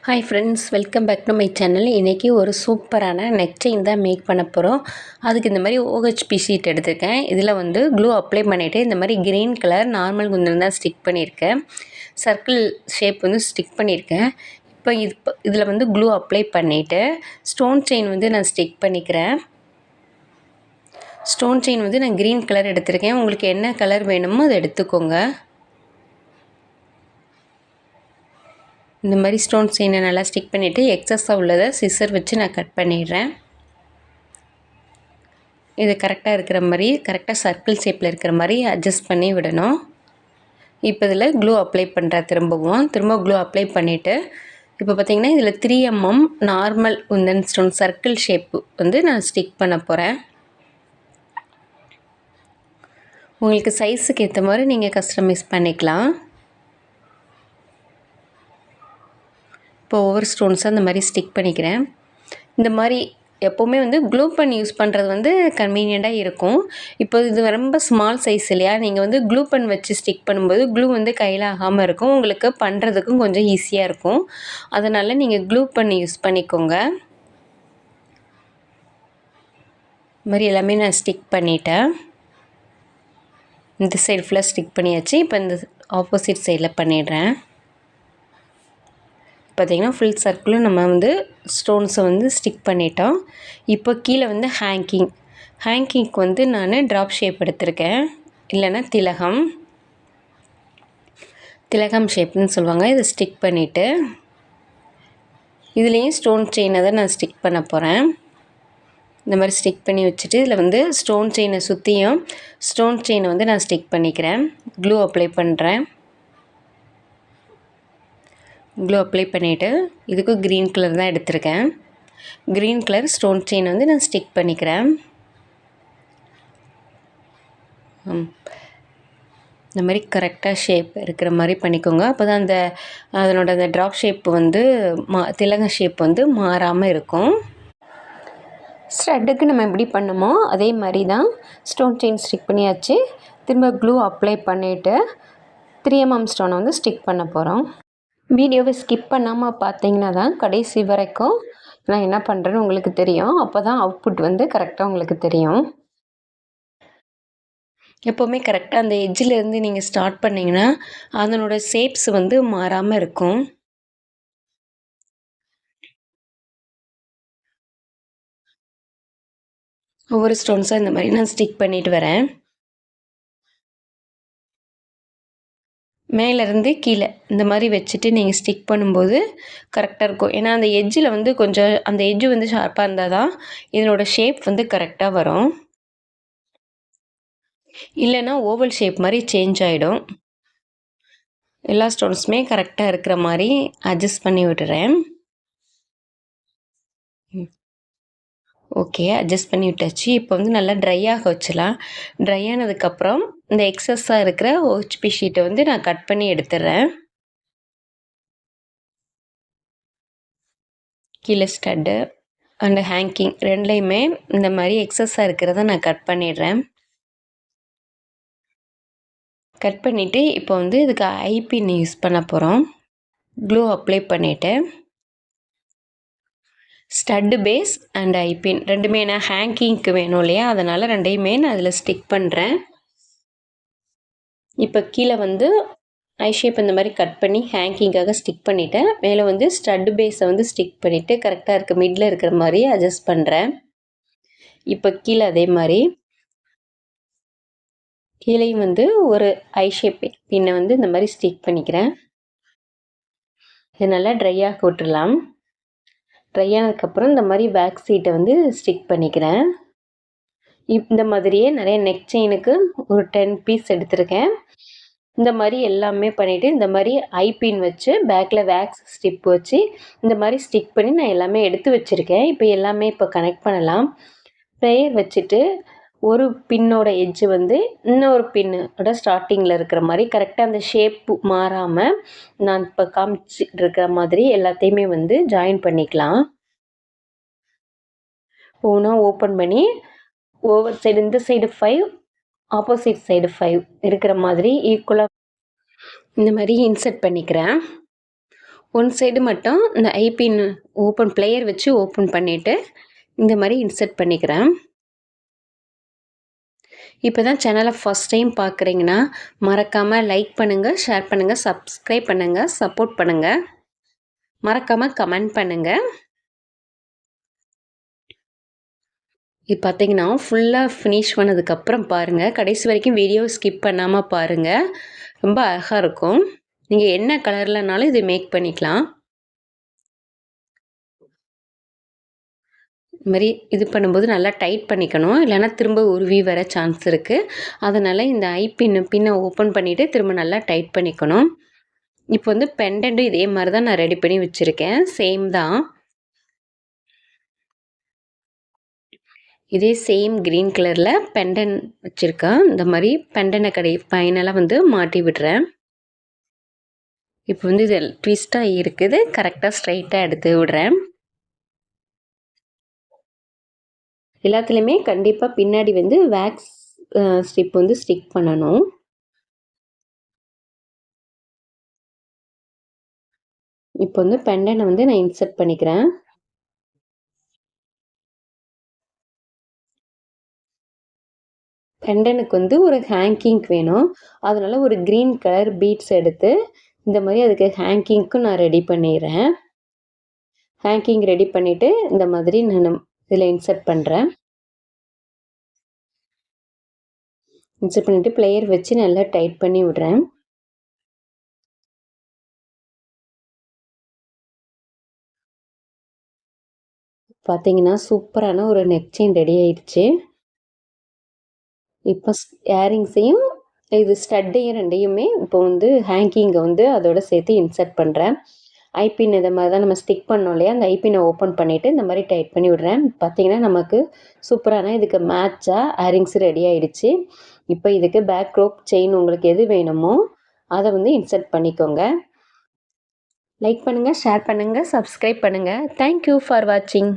Hi friends, welcome back to my channel. இன்றைக்கி ஒரு சூப்பரான நெக் செயின் தான் மேக் பண்ண போகிறோம். அதுக்கு இந்த மாதிரி OHP ஷீட் எடுத்திருக்கேன். இதில் வந்து க்ளூ அப்ளை பண்ணிவிட்டு இந்த மாதிரி க்ரீன் கலர் நார்மல் குந்தன் தான் ஸ்டிக் பண்ணியிருக்கேன். சர்க்கிள் ஷேப் வந்து ஸ்டிக் பண்ணியிருக்கேன். இப்போ இதில் வந்து க்ளூ அப்ளை பண்ணிவிட்டு ஸ்டோன் செயின் வந்து நான் ஸ்டிக் பண்ணிக்கிறேன். ஸ்டோன் செயின் வந்து நான் க்ரீன் கலர் எடுத்திருக்கேன். உங்களுக்கு என்ன கலர் வேணுமோ அதை எடுத்துக்கோங்க. இந்த மாதிரி ஸ்டோன் செயினை நல்லா ஸ்டிக் பண்ணிவிட்டு எக்ஸஸாக உள்ளதை சிசர் வச்சு நான் கட் பண்ணிடுறேன். இது கரெக்டாக இருக்கிற மாதிரி, கரெக்டாக சர்க்கிள் ஷேப்பில் இருக்கிற மாதிரி அட்ஜஸ்ட் பண்ணி விடணும். இப்போ இதில் க்ளூ அப்ளை பண்ணுறேன். திரும்ப க்ளூ அப்ளை பண்ணிவிட்டு இப்போ பார்த்திங்கன்னா இதில் 3 mm normal Kundan stone circle shape வந்து நான் ஸ்டிக் பண்ண போகிறேன். உங்களுக்கு சைஸுக்கு ஏற்ற மாதிரி நீங்கள் கஸ்டமைஸ் பண்ணிக்கலாம். இப்போ ஒவ்வொரு ஸ்டோன்ஸாக இந்த மாதிரி ஸ்டிக் பண்ணிக்கிறேன். இந்த மாதிரி எப்போவுமே வந்து க்ளூ பண்ணி யூஸ் பண்ணுறது வந்து கன்வீனியண்ட்டாக இருக்கும். இப்போ இது ரொம்ப ஸ்மால் சைஸ் இல்லையா, நீங்கள் வந்து க்ளூ பன் வச்சு ஸ்டிக் பண்ணும்போது க்ளூ வந்து கையில் ஆகாமல் இருக்கும். உங்களுக்கு பண்ணுறதுக்கும் கொஞ்சம் ஈஸியாக இருக்கும். அதனால் நீங்கள் க்ளூ பண்ணி யூஸ் பண்ணிக்கோங்க. இது மாதிரி எல்லாமே நான் ஸ்டிக் பண்ணிட்டேன். இந்த சைடு ஃபுல்லாக ஸ்டிக் பண்ணியாச்சு. இப்போ இந்த ஆப்போசிட் சைடில் பண்ணிடுறேன். பார்த்திங்கன்னா ஃபுல் சர்க்கிளும் நம்ம வந்து ஸ்டோன்ஸை வந்து ஸ்டிக் பண்ணிட்டோம். இப்போ கீழே வந்து ஹேங்கிங்க்கு வந்து நான் ட்ராப் ஷேப் எடுத்திருக்கேன், இல்லைன்னா திலகம் ஷேப்னு சொல்லுவாங்க. இதை ஸ்டிக் பண்ணிவிட்டு இதுலேயும் ஸ்டோன் செயினை தான் நான் ஸ்டிக் பண்ண போகிறேன். இந்த மாதிரி ஸ்டிக் பண்ணி வச்சுட்டு இதில் வந்து ஸ்டோன் செயினை சுற்றியும் ஸ்டோன் செயினை வந்து நான் ஸ்டிக் பண்ணிக்கிறேன். க்ளூ அப்ளை பண்ணுறேன். க்ளூ அப்ளை பண்ணிவிட்டு இதுக்கும் க்ரீன் கலர் தான் எடுத்திருக்கேன். க்ரீன் கலர் ஸ்டோன் செயின் வந்து நான் ஸ்டிக் பண்ணிக்கிறேன். இந்த மாதிரி கரெக்டாக ஷேப் இருக்கிற மாதிரி பண்ணிக்கோங்க. அப்போ தான் அதனோட அந்த ட்ராப் ஷேப் வந்து திலக ஷேப் வந்து மாறாமல் இருக்கும். ஸ்டட்டுக்கு நம்ம எப்படி பண்ணமோ அதே மாதிரி தான் ஸ்டோன் செயின் ஸ்டிக் பண்ணியாச்சு. திரும்ப க்ளூ அப்ளை பண்ணிவிட்டு 3 mm ஸ்டோனை வந்து ஸ்டிக் பண்ண போகிறோம். வீடியோவை ஸ்கிப் பண்ணாமல் பார்த்தீங்கன்னா தான் கடைசி வரைக்கும் நான் என்ன பண்ணுறேன்னு உங்களுக்கு தெரியும். அப்போ தான் அவுட்புட் வந்து கரெக்டாக உங்களுக்கு தெரியும். எப்போவுமே கரெக்டாக அந்த எட்ஜிலேருந்து நீங்கள் ஸ்டார்ட் பண்ணிங்கன்னா அதனோட ஷேப்ஸ் வந்து மாறாமல் இருக்கும். ஒவ்வொரு ஸ்டோன்ஸாக இந்த மாதிரி நான் ஸ்டிக் பண்ணிட்டு வரேன். மேலேருந்து கீழே இந்த மாதிரி வச்சுட்டு நீங்கள் ஸ்டிக் பண்ணும்போது கரெக்டாக இருக்கும். ஏன்னா அந்த எட்ஜில் வந்து கொஞ்சம் அந்த எட்ஜு வந்து ஷார்ப்பாக இருந்தால் தான் இதனோட ஷேப் வந்து கரெக்டாக வரும். இல்லைன்னா ஓவல் ஷேப் மாதிரி சேஞ்ச் ஆகிடும். எல்லா ஸ்டோன்ஸுமே கரெக்டாக இருக்கிற மாதிரி அட்ஜஸ்ட் பண்ணி விட்டுறேன். ஓகே, அட்ஜஸ்ட் பண்ணி விட்டாச்சு. இப்போ வந்து நல்லா ட்ரையாக வச்சிடலாம். ட்ரை ஆனதுக்கப்புறம் இந்த எக்ஸஸாக இருக்கிற OHP ஷீட்டை வந்து நான் கட் பண்ணி எடுத்துடுறேன். கீழே ஸ்டட்டு அண்ட் ஹேங்கிங் ரெண்டுலேயுமே இந்த மாதிரி எக்ஸஸாக இருக்கிறத நான் கட் பண்ணிடுறேன். கட் பண்ணிவிட்டு இப்போ வந்து இதுக்கு ஐபின் யூஸ் பண்ண போகிறோம். க்ளூ அப்ளை பண்ணிவிட்டு ஸ்டட்டு பேஸ் அண்ட் ஐபின் ரெண்டுமே நான் ஹேங்கிங்க்கு வேணும் இல்லையா, அதனால் ரெண்டையுமே நான் அதில் ஸ்டிக் பண்ணுறேன். இப்போ கீழே வந்து ஐ ஷேப் இந்த மாதிரி கட் பண்ணி ஹேங்கிங்காக ஸ்டிக் பண்ணிவிட்டேன். மேலே வந்து ஸ்டட்டு பேஸை வந்து ஸ்டிக் பண்ணிவிட்டு கரெக்டாக இருக்க மிடில் இருக்கிற மாதிரி அட்ஜஸ்ட் பண்ணுறேன். இப்போ கீழே அதே மாதிரி கீழேயும் வந்து ஒரு ஐ ஷேப் பின்னை வந்து இந்த மாதிரி ஸ்டிக் பண்ணிக்கிறேன். இது நல்லா ட்ரையாக விட்டுடலாம். ட்ரை ஆனதுக்கப்புறம் இந்த மாதிரி பேக் சீட்டை வந்து ஸ்டிக் பண்ணிக்கிறேன். இந்த மாதிரியே நிறைய நெக் செயினுக்கு ஒரு 10 பீஸ் எடுத்திருக்கேன். இந்த மாதிரி எல்லாமே பண்ணிவிட்டு இந்த மாதிரி ஐபின் வச்சு பேக்கில் வேக்ஸ் ஸ்டிப் வச்சு இந்த மாதிரி ஸ்டிக் பண்ணி நான் எல்லாமே எடுத்து வச்சுருக்கேன். இப்போ எல்லாமே இப்போ கனெக்ட் பண்ணலாம். ப்ளேயர் வச்சுட்டு ஒரு பின்னோட எட்ஜு வந்து இன்னொரு பின்னோட ஸ்டார்டிங்கில் இருக்கிற மாதிரி கரெக்டாக அந்த ஷேப்பு மாறாமல் நான் இப்போ காமிச்சிட்டு இருக்கிற மாதிரி எல்லாத்தையுமே வந்து ஜாயின் பண்ணிக்கலாம். ஒவ்வொன்றா ஓப்பன் பண்ணி ஒவ்வொரு சைடு இந்த சைடு 5 ஆப்போசிட் சைடு 5 இருக்கிற மாதிரி ஈக்குவலாக இந்த மாதிரி இன்சர்ட் பண்ணிக்கிறேன். ஒன் சைடு மட்டும் இந்த ஐபின் ஓப்பன் பிளேயர் வச்சு ஓப்பன் பண்ணிவிட்டு இந்த மாதிரி இன்சர்ட் பண்ணிக்கிறேன். இப்போ தான் சேனலை ஃபஸ்ட் டைம் பார்க்குறீங்கன்னா மறக்காமல் லைக் பண்ணுங்கள், ஷேர் பண்ணுங்கள், சப்ஸ்கிரைப் பண்ணுங்கள், சப்போர்ட் பண்ணுங்கள், மறக்காமல் கமெண்ட் பண்ணுங்கள். இது பார்த்தீங்கன்னா ஃபுல்லாக ஃபினிஷ் பண்ணதுக்கப்புறம் பாருங்கள், கடைசி வரைக்கும் வீடியோ ஸ்கிப் பண்ணாமல் பாருங்கள், ரொம்ப அழகாக இருக்கும். நீங்கள் என்ன கலர்லனாலும் இது மேக் பண்ணிக்கலாம். இது மாதிரி இது பண்ணும்போது நல்லா டைட் பண்ணிக்கணும், இல்லைனா திரும்ப உருவி வர சான்ஸ் இருக்குது. அதனால் இந்த பின்னை ஓப்பன் பண்ணிவிட்டு திரும்ப நல்லா டைட் பண்ணிக்கணும். இப்போ வந்து பெண்டன்ட்டும் இதே மாதிரி தான் நான் ரெடி பண்ணி வச்சுருக்கேன், சேம் தான். இதே சேம் க்ரீன் கலரில் பெண்டன் வச்சுருக்கேன். இந்த மாதிரி பெண்டனை ஃபைனலாக வந்து மாட்டி விடுறேன். இப்போ வந்து இது ட்விஸ்ட்டாக இருக்குது, கரெக்டாக ஸ்ட்ரைட்டாக எடுத்து விடுறேன். எல்லாத்துலேயுமே கண்டிப்பாக பின்னாடி வந்து வேக்ஸ் ஸ்ட்ரிப் வந்து ஸ்டிக் பண்ணணும். இப்போ வந்து பெண்டனை வந்து நான் இன்சர்ட் பண்ணிக்கிறேன். பெண்டனுக்கு வந்து ஒரு ஹேங்கிங் வேணும், அதனால் ஒரு க்ரீன் கலர் பீட்ஸ் எடுத்து இந்த மாதிரி அதுக்கு ஹேங்கிங்க்கும் நான் ரெடி பண்ணிடுறேன். ஹேங்கிங் ரெடி பண்ணிவிட்டு இந்த மாதிரி நான் இதில் இன்சர்ட் பண்ணுறேன். இன்சர்ட் பண்ணிவிட்டு பிளேயர் வச்சு நல்லா டைட் பண்ணி விடுறேன். பார்த்தீங்கன்னா சூப்பரான ஒரு நெக் செயின் ரெடி ஆயிடுச்சு. இப்போ இயரிங்ஸையும் இது ஸ்டட்டையும் ரெண்டையுமே இப்போ வந்து ஹேங்கிங்கை வந்து அதோட சேர்த்து இன்சர்ட் பண்ணுறேன். ஐபின் இதை மாதிரி தான் நம்ம ஸ்டிக் பண்ணோம் இல்லையா, அந்த ஐபினை ஓப்பன் பண்ணிவிட்டு இந்த மாதிரி டைட் பண்ணி விடுறேன். பார்த்தீங்கன்னா நமக்கு சூப்பரான இதுக்கு மேட்சாக இயரிங்ஸ் ரெடி ஆகிடுச்சு. இப்போ இதுக்கு பேக் ரோப் செயின் உங்களுக்கு எது வேணுமோ அதை வந்து இன்சர்ட் பண்ணிக்கோங்க. லைக் பண்ணுங்கள், ஷேர் பண்ணுங்கள், சப்ஸ்கிரைப் பண்ணுங்கள். தேங்க்யூ ஃபார் வாட்சிங்.